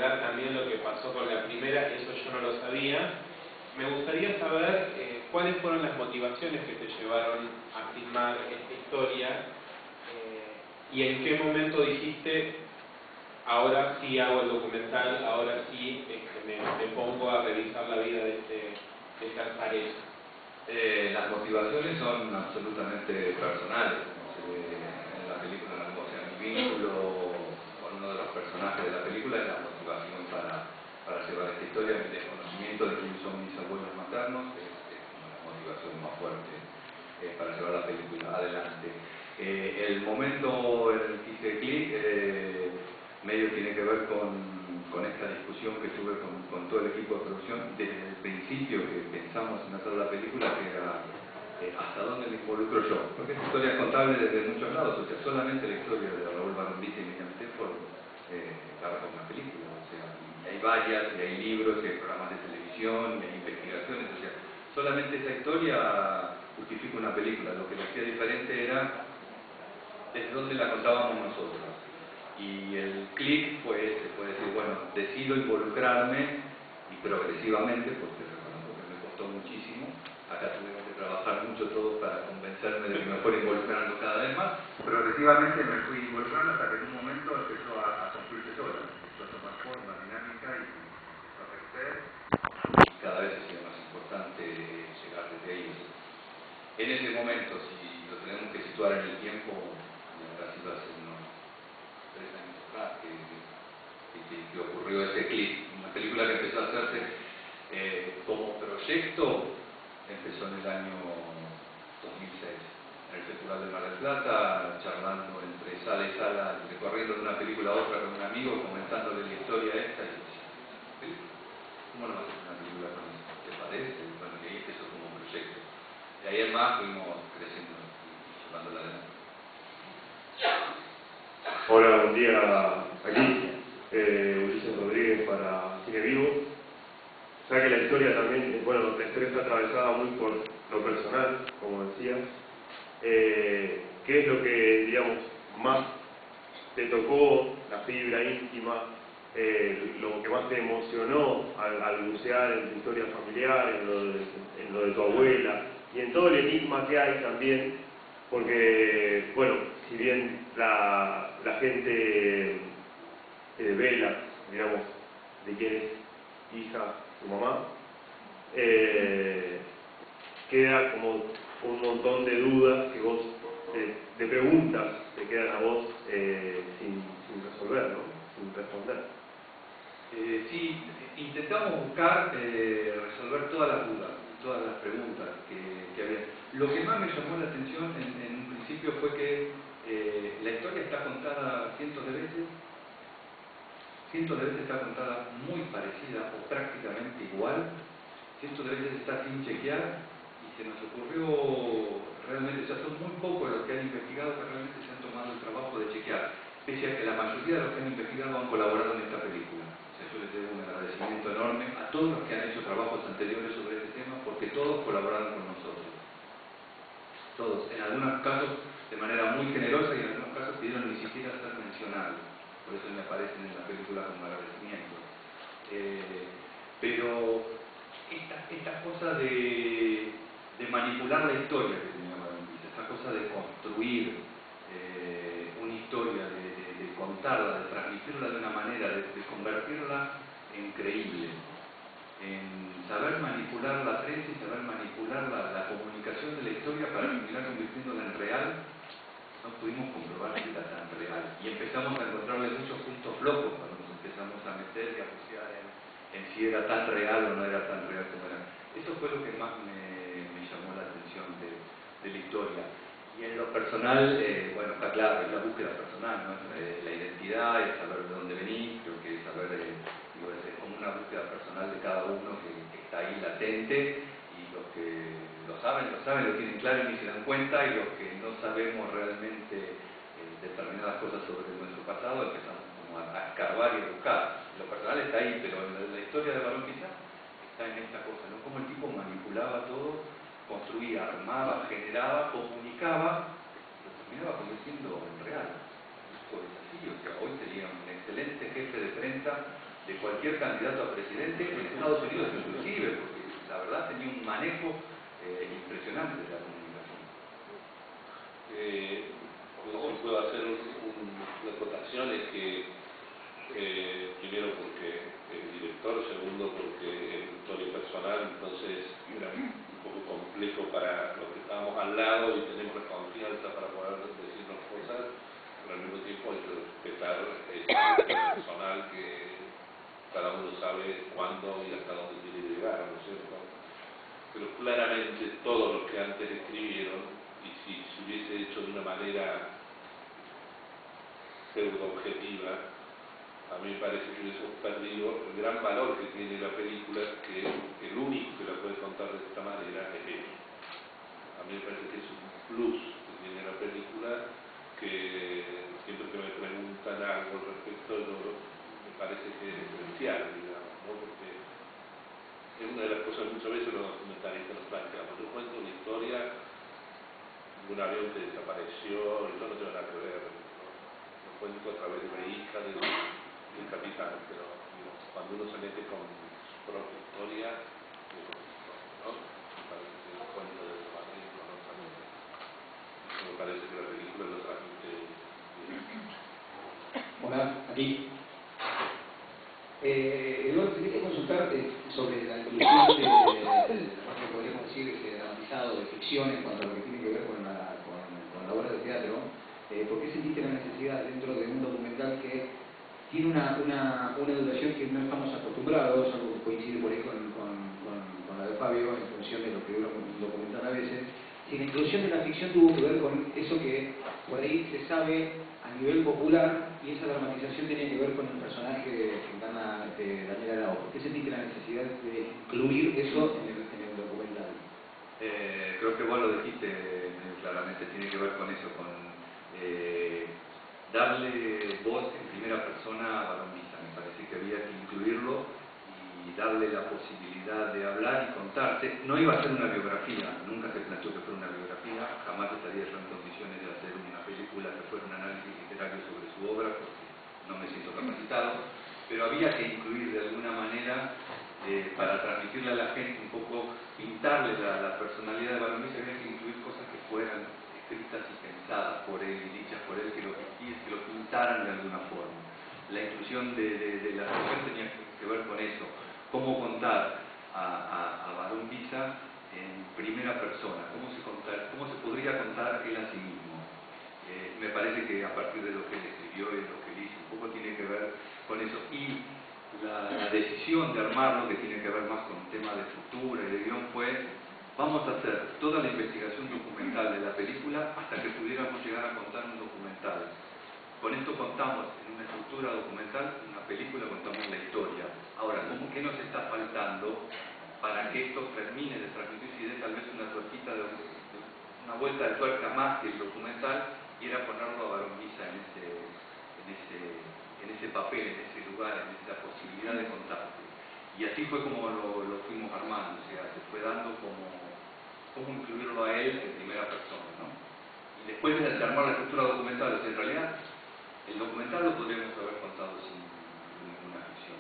emular también lo que pasó con la primera, eso yo no lo sabía. Me gustaría saber cuáles fueron las motivaciones que te llevaron a filmar esta historia y en qué momento dijiste, ahora sí hago el documental, ahora sí me pongo a revisar la vida de esta pareja. Las motivaciones son absolutamente personales. En la película, o sea, mi vínculo con uno de los personajes de la película es la motivación para llevar esta historia. Mi desconocimiento de quiénes son mis abuelos maternos es la motivación más fuerte para llevar la película adelante. El momento en el que hice clic medio tiene que ver con esta discusión que tuve con todo el equipo de producción desde el principio que pensamos en hacer la película, que era hasta dónde me involucro yo, porque esta historia es contable desde muchos lados, o sea, solamente la historia de Raúl Barandilla y Miriam Telford da para una película, o sea, y hay varias, y hay libros, y hay programas de televisión, y hay investigaciones, o sea, solamente esa historia justifica una película. Lo que le hacía diferente era desde dónde la contábamos nosotros. Y el clic fue ese, fue decir, bueno, decido involucrarme y progresivamente, porque reconozco que me costó muchísimo, acá tuvimos que trabajar mucho todos para convencerme de que me fuera involucrando cada vez más. Progresivamente me fui involucrando hasta que en un momento empezó a construirse sola, empezó a tomar forma, dinámica y empezó a crecer. Y cada vez es más importante llegar desde ahí. En ese momento, si lo tenemos que situar en el tiempo, ahora sí va a ser unos 3 años atrás que ocurrió ese clip. Una película que empezó a hacerse como proyecto, empezó en el año 2006, en el Festival de Mar del Plata, charlando entre sala y sala, recorriendo de una película a otra con un amigo, comentándole la historia esta, y decía, ¿cómo no va a ser una película con eso? ¿Te parece? Bueno, y ahí empezó como un proyecto. De ahí en más fuimos creciendo y llevándola adelante. Hola, buen día aquí. Ulises Rodríguez para Cine Vivo. Ya que la historia también, bueno, la historia está atravesada muy por lo personal, como decías. ¿Qué es lo que, digamos, más te tocó, la fibra íntima, lo que más te emocionó al bucear en tu historia familiar, en lo de tu abuela, y en todo el enigma que hay también, porque, bueno, si bien la gente vela, digamos, de quién es hija, tu mamá, queda como un montón de dudas que vos, de preguntas que quedan a vos sin resolver, ¿no? Sin responder. Sí, intentamos buscar resolver todas las dudas, todas las preguntas que había. Lo que más me llamó la atención en un principio fue que la historia está contada cientos de veces está contada muy parecida o prácticamente igual, cientos de veces está sin chequear, y se nos ocurrió realmente, ya son muy pocos los que han investigado que realmente se han tomado el trabajo de chequear, pese a que la mayoría de los que han investigado han colaborado en esta película. Yo les debo un agradecimiento enorme a todos los que han hecho trabajos anteriores sobre este tema, porque todos colaboraron con nosotros. Todos, en algunos casos de manera muy generosa y en algunos casos pidieron ni siquiera ser mencionados. Por eso me aparecen en la película como agradecimiento. Pero esta cosa de manipular la historia que tenía Barandilla, esta cosa de construir una historia, de contarla, de transmitirla de una manera, de convertirla en creíble, en saber manipular la prensa y saber manipular la comunicación de la historia para terminar convirtiéndola en real, no pudimos comprobar que era tan real. Y empezamos a encontrarle muchos puntos flojos cuando nos empezamos a meter y a bucear en si era tan real o no era tan real como era. Eso fue lo que más me llamó la atención de la historia. Y en lo personal, bueno, está claro, es la búsqueda personal, ¿no? La identidad, es saber de dónde venís, creo que es saber, digo, es como una búsqueda personal de cada uno que está ahí latente, y los que lo saben, lo tienen claro y ni se dan cuenta, y los que no sabemos realmente determinadas cosas sobre nuestro pasado, empezamos como a escarbar y a buscar. Lo personal está ahí, pero la historia de Barón quizá está en esta cosa, ¿no? Cómo el tipo manipulaba todo, construía, armaba, generaba, comunicaba, lo terminaba convirtiendo en real. Esto es así, o sea, hoy sería un excelente jefe de prensa de cualquier candidato a presidente en Estados Unidos inclusive, porque la verdad tenía un manejo impresionante de la comunicación. Si puedo hacer una acotación, es que primero porque el director, segundo porque es historia personal, entonces era un poco complejo para los que estábamos al lado y tenemos la confianza para poder decirnos cosas, pero al mismo tiempo hay que respetar esa historia personal que cada uno sabe cuándo y hasta dónde tiene que llegar, ¿no es cierto? Pero claramente todos los que antes escribieron, y si se hubiese hecho de una manera pseudo-objetiva, a mí me parece que hubiésemos perdido el gran valor que tiene la película, que el único que la puede contar de esta manera es él. A mí me parece que es un plus que tiene la película, que siempre que me preguntan algo al respecto, me parece que es esencial, digamos, ¿no? Porque es una de las cosas que muchas veces los documentalistas nos planteamos. Yo cuento una historia de un avión que desapareció, y yo no tengo nada que ver, ¿no? Lo cuento a través de la hija del capitán, pero digo, cuando uno se mete con su propia historia, ¿no? Me parece que lo cuento de esa manera, ¿no? También. Eso me parece que la película lo transmite bien. Hola, aquí. Eduardo, quería consultarte sobre la inclusión de lo que podríamos decir dramatizado de ficción en cuanto a lo que tiene que ver con la obra de teatro. ¿Por qué sentiste la necesidad dentro de un documental que tiene una duración que no estamos acostumbrados, algo que coincide por ahí con la de Fabio, en función de lo que dura un documental a veces? Si la inclusión de la ficción tuvo que ver con eso que por ahí se sabe a nivel popular, y esa dramatización tiene que ver con el personaje que encarna Daniel Arao. ¿Por qué sentiste la necesidad de incluir eso en el documental? Creo que vos lo dijiste claramente, tiene que ver con eso, con darle voz en primera persona a Barón Visa. Me parece que había que incluirlo y darle la posibilidad de hablar y contarse. No iba a ser una biografía, nunca se planteó que fuera una biografía, jamás estaría yo en condiciones de hacer una película que fuera un análisis literario sobre su obra, porque no me siento capacitado, pero había que incluir de alguna manera, para transmitirle a la gente un poco, pintarle la personalidad de Barón Visa, había que incluir cosas que fueran escritas y pensadas por él y dichas por él, que lo pintaran de alguna forma. La inclusión de la ficción tenía que ver con eso, cómo contar a Barón Visa en primera persona, cómo se podría contar él a sí mismo. Me parece que a partir de lo que él escribió y de lo que él hizo, un poco tiene que ver con eso. Y la decisión de armarlo, que tiene que ver más con temas de estructura y de guión, fue: vamos a hacer toda la investigación documental de la película hasta que pudiéramos llegar a contar un documental. Con esto contamos en una estructura documental, en una película contamos la historia. Ahora, ¿qué nos está faltando para que esto termine de transmitirse y dé tal vez una tuerquita, una vuelta de tuerca más que el documental, y era ponerlo a Barón Visa en ese papel, en ese lugar, en esa posibilidad de contarte? Y así fue como lo fuimos armando, o sea, se fue dando cómo incluirlo a él en primera persona, ¿no? Y después de armar la estructura documental, o sea, en realidad el documental lo podríamos haber contado sin ninguna ficción,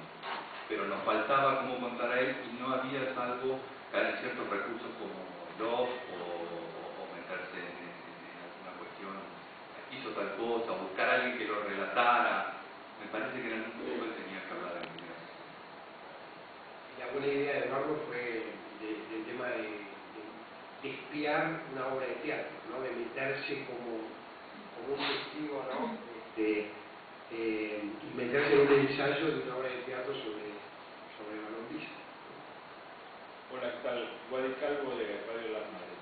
pero nos faltaba cómo contar a él, y no había, salvo caer en ciertos recursos como blog o meterse en alguna cuestión, hizo tal cosa, o buscar a alguien que lo relatara. Me parece que en algún punto él tenía que hablar en primera persona. La buena idea de Eduardo fue del tema de espiar una obra de teatro, ¿no? De meterse como un testigo, ¿no? Y meterse en un ensayo de una obra de teatro sobre Barón Visa. Hola, ¿qué tal? Guadi Calvo de Radio Las Madres.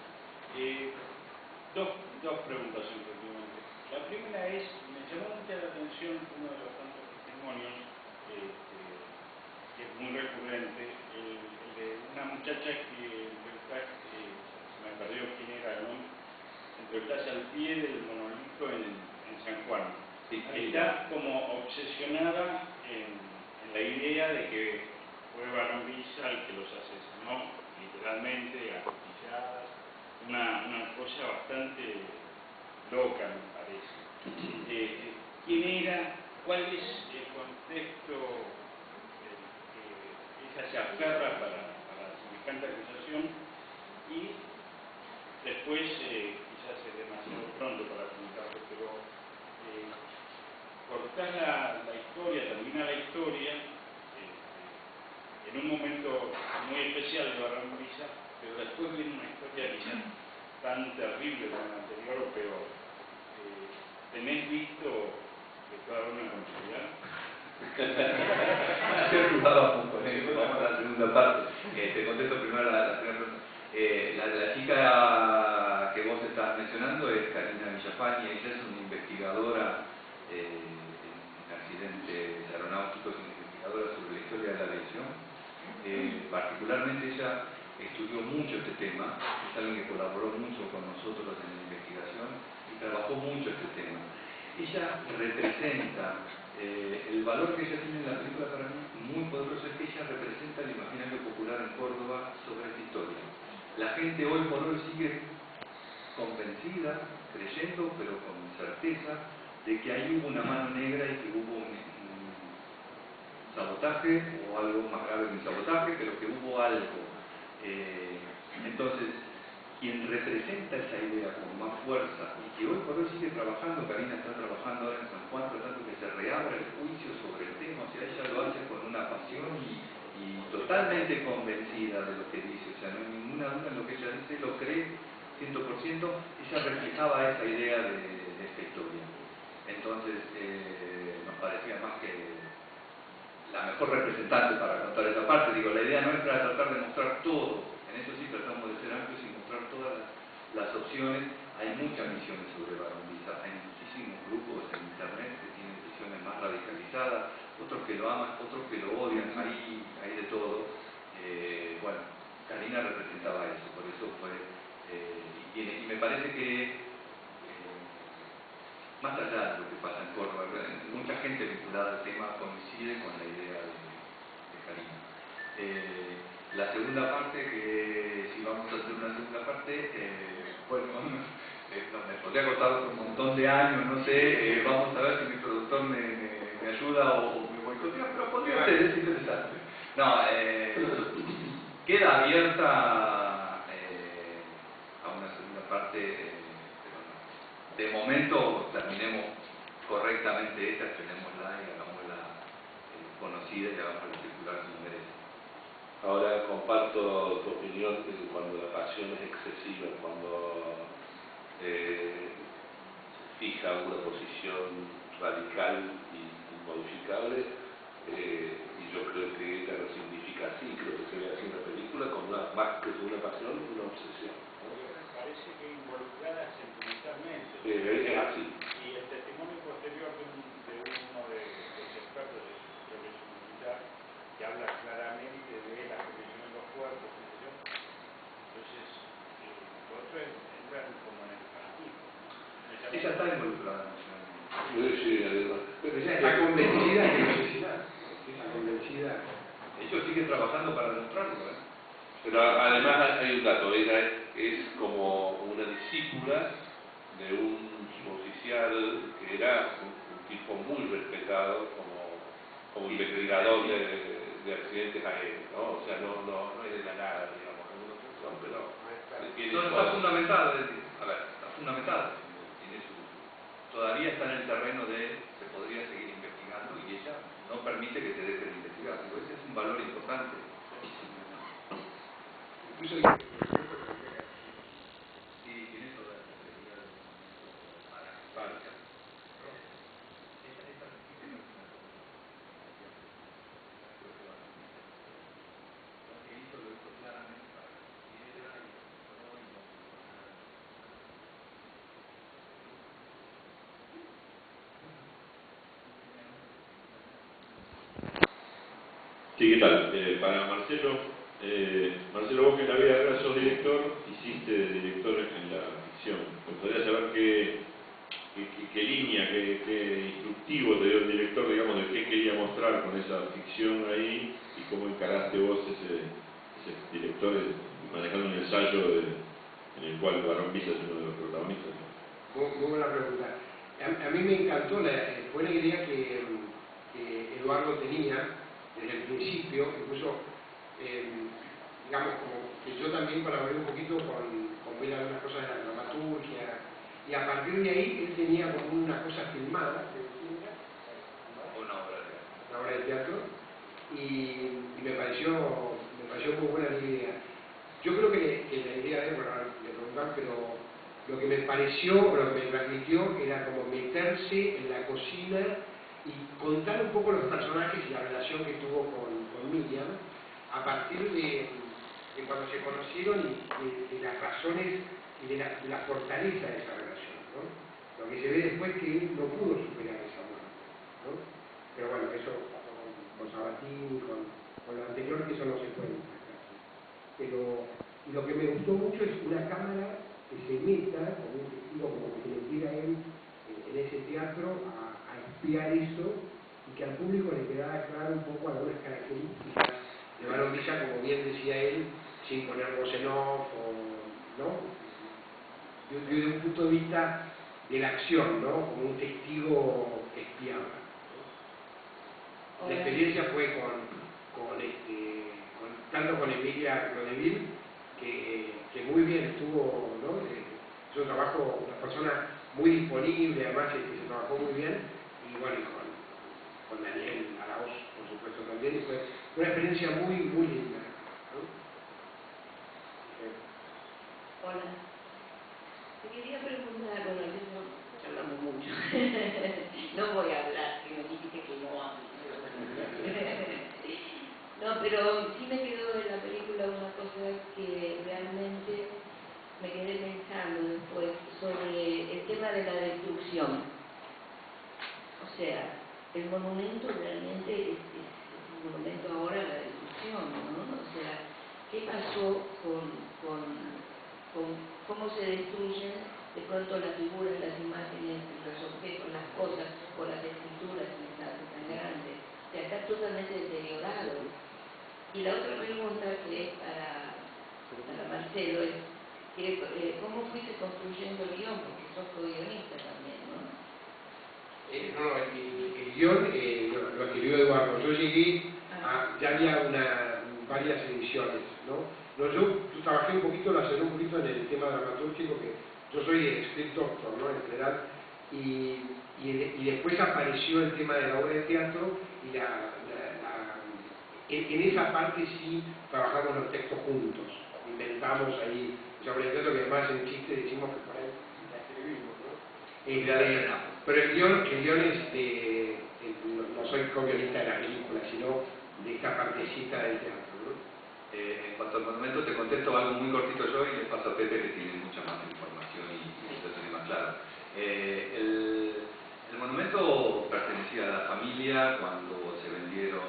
Dos preguntas simplemente. La primera es, me llamó mucha la atención uno de los tantos testimonios que es muy recurrente, el de una muchacha que entrevistaste, se me perdió quién era, ¿no? Entrevistaste al pie del monolito en San Juan. Sí, está como obsesionada en la idea de que fue Barón Visa el que los asesinó, literalmente, a cuchilladas, una cosa bastante loca, me parece. ¿Quién era? ¿Cuál es el contexto se aferra para semejante acusación y después, quizás es demasiado pronto para comentarlo, pero cortar la historia, termina la historia en un momento muy especial de Barón Villa, pero después viene una historia quizás tan terrible como la anterior o peor. ¿Tenés visto declarar una continuidad? Ayer jugábamos con él, vamos a la segunda parte. Te contesto primero la primera pregunta. La chica que vos estás mencionando es Karina Villafañe. Ella es una investigadora en accidentes aeronáuticos, una investigadora sobre la historia de la aviación. Particularmente ella estudió mucho este tema, es alguien que colaboró mucho con nosotros en la investigación y trabajó mucho este tema. Ella representa, el valor que ella tiene en la película para mí muy poderoso es que ella representa el imaginario popular en Córdoba sobre esta historia. La gente hoy por hoy sigue convencida, creyendo, pero con certeza, de que ahí hubo una mano negra y que hubo un sabotaje, o algo más grave que un sabotaje, pero que hubo algo. Entonces, quien representa esa idea con más fuerza y que hoy por hoy sigue trabajando, Karina está trabajando ahora en San Juan tratando que se reabra el juicio sobre el tema, o sea, ella lo hace con una pasión y totalmente convencida de lo que dice, o sea, no hay ninguna duda en lo que ella dice, lo cree 100%, ella reflejaba esa idea de esta historia. Entonces, nos parecía más que la mejor representante para contar esa parte. Digo, la idea nuestra es tratar de mostrar todo, en eso sí tratamos de ser amplios y mostrar todas las opciones. Hay muchas visiones sobre Barón Villa, hay muchísimos grupos en internet que tienen visiones más radicalizadas, otros que lo aman, otros que lo odian, hay de todo. Bueno, Karina representaba eso, por eso fue, y me parece que más allá de lo que pasa en Córdoba, mucha gente vinculada al tema coincide con la idea de Karina. La segunda parte, que si vamos a hacer una segunda parte, bueno, me podría costar un montón de años, no sé, vamos a ver si mi productor me ayuda o me boicotea, pero podría ser, es interesante. No, queda abierta a una segunda parte. De momento terminemos correctamente esta, estrenémosla y hagámosla conocida y hagámosla circular como merece. Ahora comparto tu opinión de que cuando la pasión es excesiva, cuando fija una posición radical y inmodificable, y yo creo que ella lo significa así, creo que se ve así en la película, con más que una pasión, una obsesión. Parece que involucrada sentimentalmente. Es así. Y el testimonio posterior de uno de los expertos de progreso militar, que habla claramente de la comisión de los cuerpos, entonces, lo otro entra como en el fanatismo. Ella está involucrada. Sí, además. Pero ella está convencida de necesidad. Está convencida. Ellos siguen trabajando para demostrarlo, Pero además hay un dato, ella es como una discípula de un oficial que era un tipo muy respetado como investigador de accidentes aéreos, ¿no? O sea, no es de la nada, digamos, en una función, pero No, está fundamentado, es decir, a ver, está fundamentado. Todavía está en el terreno de se podría seguir investigando y ella no permite que te deje de investigar. Digo, ese es un valor importante. Incluso Sí, tiene toda la seguridad para España. Sí, ¿qué tal? Para Marcelo, vos que en la vida real sos director, hiciste de director en la ficción. Me gustaría saber qué línea, qué instructivo te dio el director, digamos, de qué quería mostrar con esa ficción ahí y cómo encaraste vos ese director manejando un ensayo en el cual Barón Villa es uno de los protagonistas. muy buena pregunta. A mí me encantó, fue la idea que Eduardo tenía desde el principio, incluso digamos, como que yo también colaboré un poquito con ver algunas cosas de la dramaturgia, y a partir de ahí él tenía como una cosa filmada, una obra de teatro, y me pareció muy buena la idea. Yo creo que la idea de, bueno, le preguntan, pero lo que me pareció, o lo que me transmitió, era como meterse en la cocina y contar un poco los personajes y la relación que tuvo con Miriam, a partir de cuando se conocieron y de las razones y de la fortaleza de esa relación, ¿no? Lo que se ve después que él no pudo superar esa muerte, ¿no? Pero bueno, eso pasó con Sabatini, con lo anterior, que eso no se cuenta casi. Pero lo que me gustó mucho es una cámara que se meta, con un testigo como que se metiera él en ese teatro a espiar eso, y que al público le quedara claro un poco algunas características de Barón Villa, como bien decía él, sin poner voz en off, ¿no? Desde un punto de vista de la acción, ¿no? Como un testigo que espiaba, ¿no? La experiencia fue tanto con Emilia Crodeville, que muy bien estuvo, ¿no? Es un trabajo, una persona muy disponible, además se trabajó muy bien, y bueno, y con Daniel Arauz, por supuesto, también, y fue una experiencia muy, muy linda, ¿no? Hola. Te quería preguntar, bueno, yo hablamos mucho. No voy a hablar, que me dijiste que no hable. No, pero sí me quedó de la película una cosa que realmente me quedé pensando después sobre el tema de la destrucción. O sea, el monumento realmente es un monumento ahora a la destrucción, ¿no? O sea, ¿qué pasó con cómo se destruyen de pronto las figuras, las imágenes, los objetos, las cosas, o las escrituras mensajes tan grandes? O sea, está totalmente deteriorado. Y la otra pregunta que es para Marcelo es que, ¿cómo fuiste construyendo el guión? Porque sos co-guionista también, ¿no? No, el guión lo escribió Eduardo. Yo llegué ya había varias ediciones, ¿no? Yo trabajé un poquito, lo asocié un poquito en el tema dramatúrgico, que yo soy script doctor, ¿no? En general, y después apareció el tema de la obra de teatro, y en esa parte sí trabajamos los textos juntos, inventamos ahí esa obra de teatro, que además en chiste decimos que por ahí la escribimos, ¿no? Pero el guión no soy co-guionista de la película, sino de esta partecita del teatro, ¿no? En cuanto al monumento, te contesto algo muy cortito yo y le paso a Pepe, que tiene mucha más información y lo tiene más claro. El monumento pertenecía a la familia. Cuando se vendieron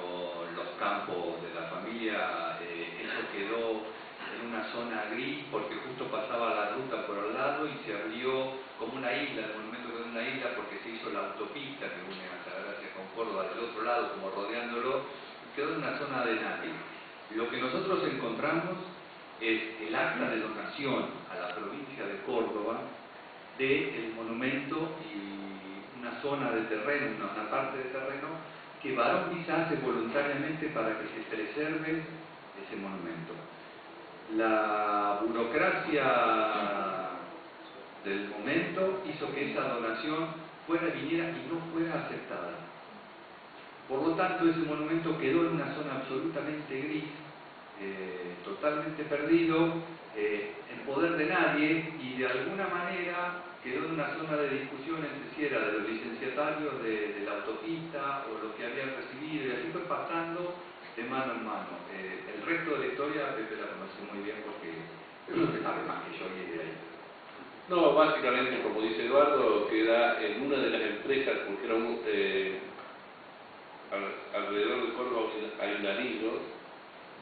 los campos de la familia, eso quedó en una zona gris porque justo pasaba la ruta por al lado y se abrió como una isla. El monumento quedó en una isla porque se hizo la autopista que une Altagracia con Córdoba del otro lado, como rodeándolo, y quedó en una zona de nadie. Lo que nosotros encontramos es el acta de donación a la provincia de Córdoba del monumento y una zona de terreno, una parte de terreno que Barón Villa hace voluntariamente para que se preserve ese monumento. La burocracia del momento hizo que esa donación viniera y no fuera aceptada. Por lo tanto, ese monumento quedó en una zona absolutamente gris, totalmente perdido, en poder de nadie, y de alguna manera quedó en una zona de discusión entre si era de los licenciatarios de la autopista o los que habían recibido, y así fue pasando de mano en mano. El resto de la historia Pepe la conoce muy bien porque es lo que sabe más que yo y es de ahí. No, básicamente, como dice Eduardo, queda en una de las empresas, porque era alrededor de Córdoba hay un anillo,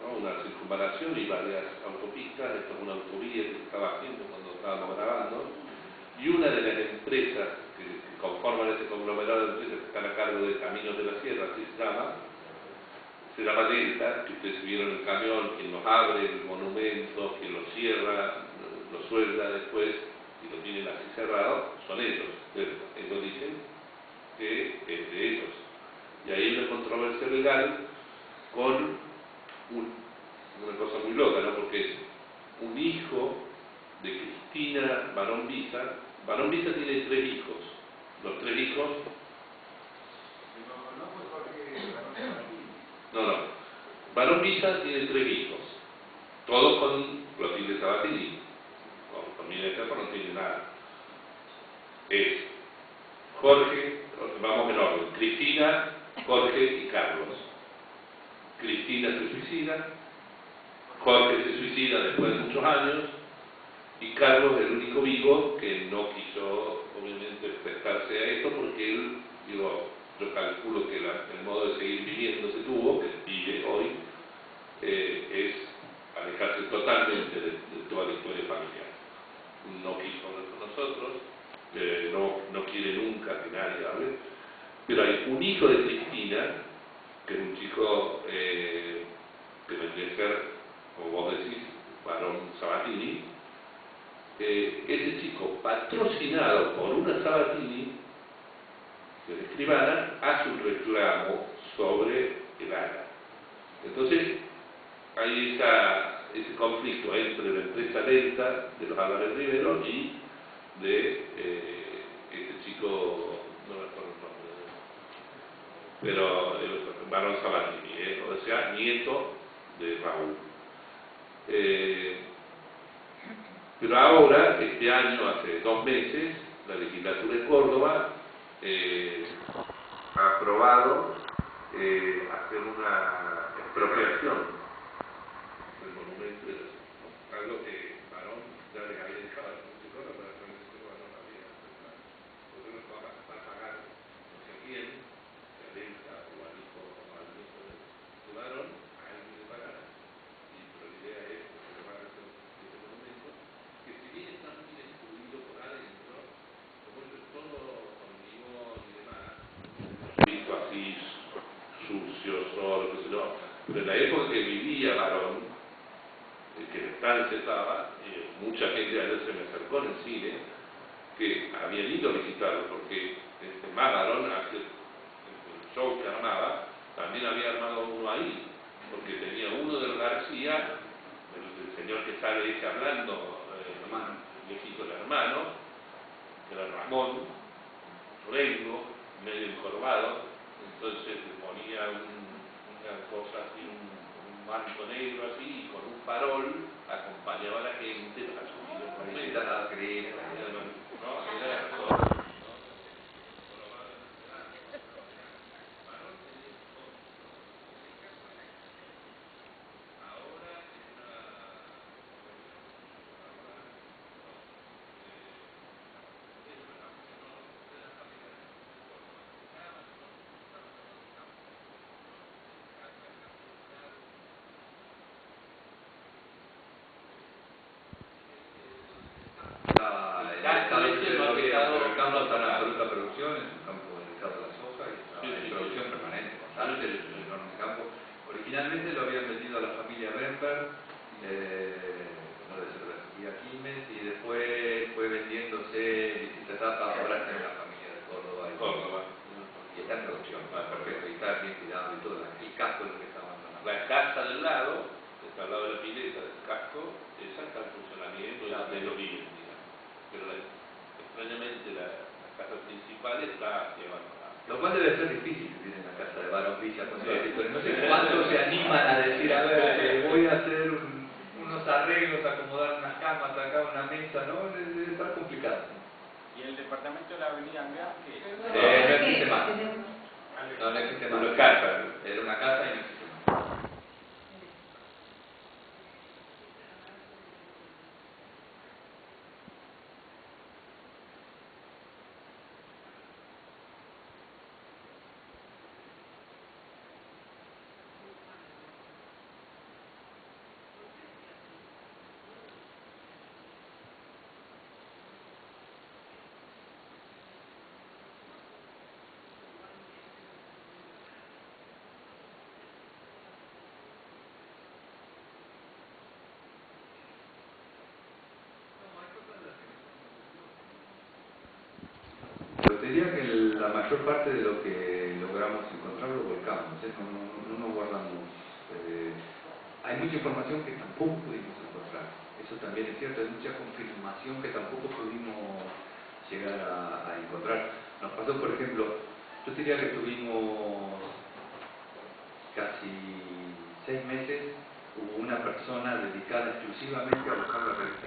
¿no? Una circunvalación y varias autopistas. Esto es una autovía que se estaba haciendo cuando estábamos grabando, y una de las empresas que conforman ese conglomerado de empresas que están a cargo de Caminos de la Sierra, así se llama Delta, que ustedes vieron el camión, quien nos abre el monumento, quien lo cierra, lo suelda después y lo tienen así cerrado, son ellos. Ellos dicen que es de ellos. Y ahí hay una controversia legal con una cosa muy loca, ¿no? Porque es un hijo de Cristina Barón Visa. Barón Visa tiene 3 hijos. Los 3 hijos... No. Barón Visa tiene 3 hijos. Todos con Clotilde Sabatini. Con Miguel Cerro no tiene nada. Es Jorge, vamos en orden, Cristina, Jorge y Carlos. Cristina se suicida, Jorge se suicida después de muchos años, y Carlos es el único vivo que no quiso, obviamente, prestarse a esto, porque él, digo, yo calculo que el modo de seguir viviendo que tuvo, que vive hoy, es alejarse totalmente de toda la historia familiar. No quiso hablar con nosotros, no quiere nunca que nadie hable, pero hay un hijo de Cristina, que es un chico que vendría a ser, como vos decís, Barón Sabatini. Ese chico, patrocinado por una Sabatini, de la escribana, hace un reclamo sobre el ARA. Entonces, hay ese conflicto entre la empresa Delta de los Álvarez Rivero y de este chico, no me acuerdo el nombre, pero el Barón Sabatini, o sea, nieto de Raúl. Pero ahora, este año, hace 2 meses, la legislatura de Córdoba ha aprobado hacer una expropiación del monumento, ¿no? Algo que Barón ya le había dejado a la Córdoba, para que Barón había aceptado. Porque no va a pagar no sé quién, a Delta o al hijo de Barón, a alguien le pagará. Pero la idea es que se va a hacer este monumento, que si bien está muy destruido por adentro, como esto es todo hormigón y demás, visto así sucio, solo, qué sé yo, pero en la época que vivía Barón, que en estancia estaba, mucha gente ayer se me acercó en el cine, que había ido a visitarlo, porque más Barón, hace el show que armaba, también había armado uno ahí, porque tenía uno del García, el señor que sale ese hablando, el viejito del hermano, que era Ramón, rengo, medio encorvado, entonces le ponía una cosa así, un manto negro así, y con un farol acompañaba a la gente para subir el monumento. ¿No? Era todo. El campo está en absoluta producción, es un campo dedicado a la soja y está en producción permanente, constante, el enorme campo. Originalmente lo habían vendido a la familia Bemberg, no de cervecería Quilmes, y después fue vendiéndose en distintas etapas, ahora está en la familia de Córdoba. Y está en producción, perfecto, y está bien cuidado y todo, el casco es lo que está abandonado. La casa del lado, que está al lado de la pileta del casco, esa está en funcionamiento de los viven, pero extrañamente la casa principal está abandonada. Lo cual debe ser difícil vivir en la casa de Barón Villa con toda la historia. No sé cuántos se animan a decir, a ver, voy a hacer unos arreglos, acomodar unas camas, acá una mesa, ¿no? Debe estar complicado. ¿Y el departamento de la Avenida Angar qué? No existe más. No existe más. Una casa. Era una casa y no existe más. Pero te diría que la mayor parte de lo que logramos encontrar lo volcamos, no nos guardamos. hay mucha información que tampoco pudimos encontrar. Eso también es cierto, hay mucha confirmación que tampoco pudimos llegar a encontrar. Nos pasó, por ejemplo, yo diría que estuvimos casi 6 meses, hubo una persona dedicada exclusivamente a buscar la revista.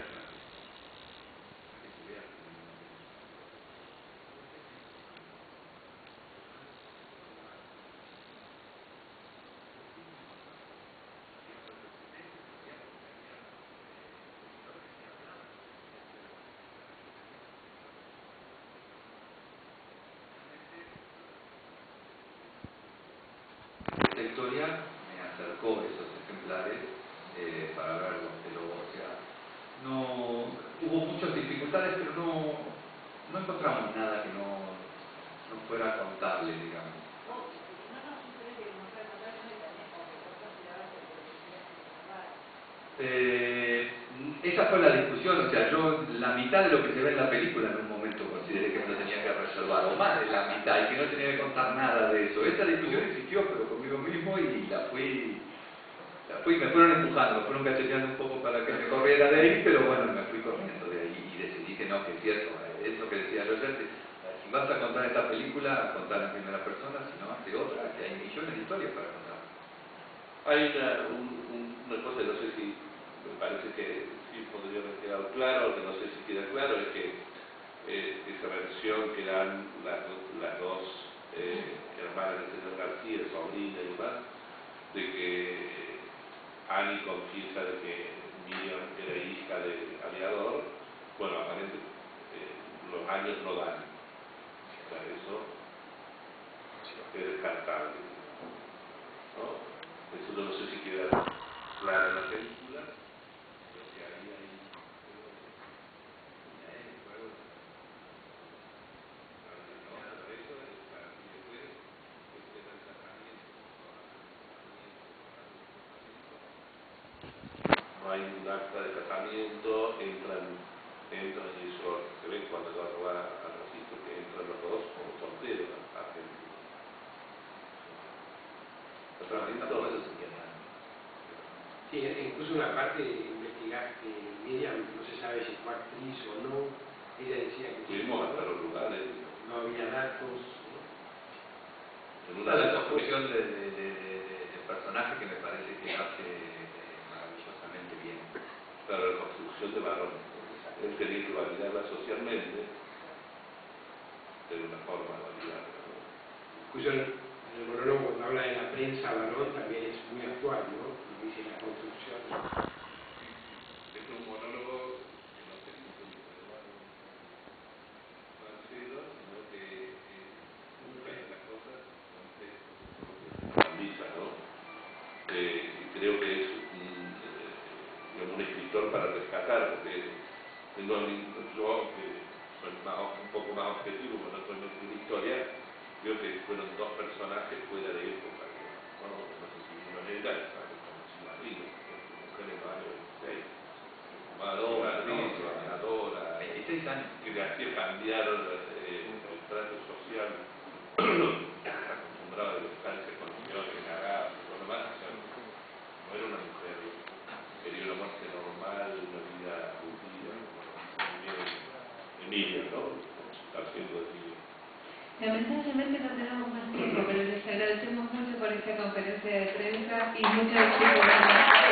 Esta historia me acercó esos ejemplares para verlos, pero o sea, no hubo muchas dificultades, pero no encontramos nada que no fuera contable, digamos. Esa fue la discusión, o sea, yo la mitad de lo que se ve en la película en un momento consideré que no tenía que reservar, o más de la mitad, y que no tenía que contar nada de eso. Esa discusión existió, pero conmigo mismo, y me fueron empujando, me fueron cacheteando un poco para que me corriera de ahí, pero bueno, me fui corriendo de ahí y decidí que no, que es cierto, eso que decía Roger, si vas a contar esta película, contar en primera persona, si no, hace otra, que hay millones de historias para contar. Hay una cosa, no sé si me parece que sí podría haber quedado claro, que no sé si queda claro, es que esa versión que dan las dos hermanas del señor García, sobrina y demás, de que Annie confiesa de que Miriam era hija del aviador, bueno, aparentemente los años no dan. O sea, eso es descartable, ¿no? Eso no sé si queda claro en la película, pero que ahí hay no hay un acta de casamiento, entran y eso se ve cuando va al registro que entran los dos como solteros a Argentina. Sí, incluso una parte investigaste, Miriam, no se sabe si fue actriz o no, ella decía que fuimos hasta los lugares. no había datos. En una de La esas construcción de personaje que me parece que hace maravillosamente bien. Claro, la construcción de varón. Él quería que validarla socialmente, de una forma validarla. Incluso en el monólogo cuando habla de la prensa varón también es muy actual, ¿no? Dice la construcción. Es un monólogo que no se hizo ni por Marcelo, sino que muchas de las cosas son textos de ¿no? Creo que es un escritor para rescatar, porque yo, que soy un poco más objetivo, cuando estoy en una historia, creo que fueron dos personajes fuera de época, ¿no? No sé si uno en edad, como Cimarrino, mujeres de años 26, Adora, 26 años. que le hacía cambiar el trato social, acostumbrada a buscarse con señores, cagadas, y todo lo demás, o sea, no era una mujer, quería una muerte normal, una vida judía, Emilia, ¿no? Haciendo de Emilia. Lamentablemente no tenemos más tiempo, pero les agradecemos mucho por esta conferencia de prensa y muchas gracias.